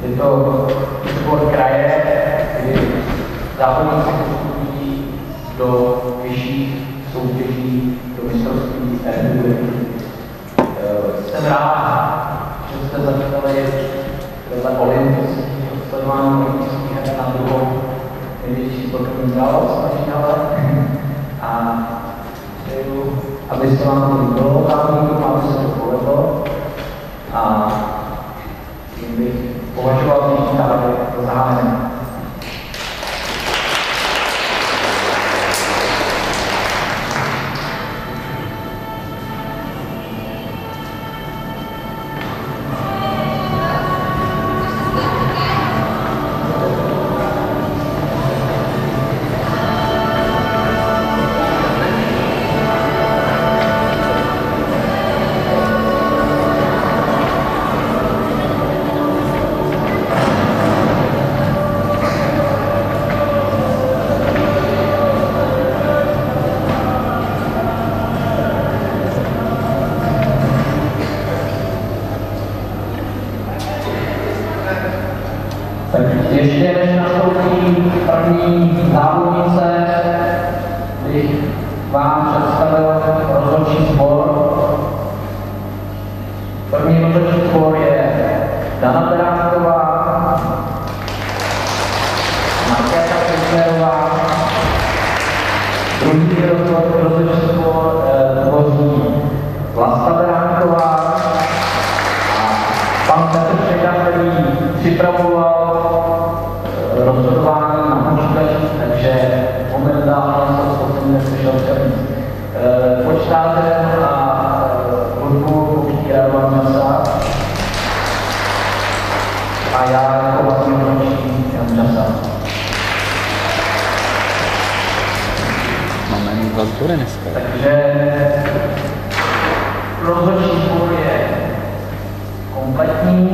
Je to sport kraje, kdy závodníci postupují do vyšších soutěží, do mistrovství republiky. Jsem rád, že jste začali vedle olympijských, odsledování olympijských her na druhou největší sportovní událost naší hale. A přeju, aby se vám to líbilo, aby se to povedlo. A tím bych považoval dnešní závody za zahájené. Tak ještě než nastoupí první závodnice, bych vám představil rozhodčí sbor. První rozhodčí sbor je Dana Beránková, Markéta Kečnerová, druhý rozhodčí sbor tvoří Vlasta Beránková a pan Petr Šejda, který připravoval rozhodování na počítači, takže momentálně jsou schopni neslyšel převíc. Počtáte a hudbu pouští Radovan Časa a já jako vlastně rozhodčí Jan Časa. Máme mít dva tury dneska. Takže rozhodčí sbor je kompletní.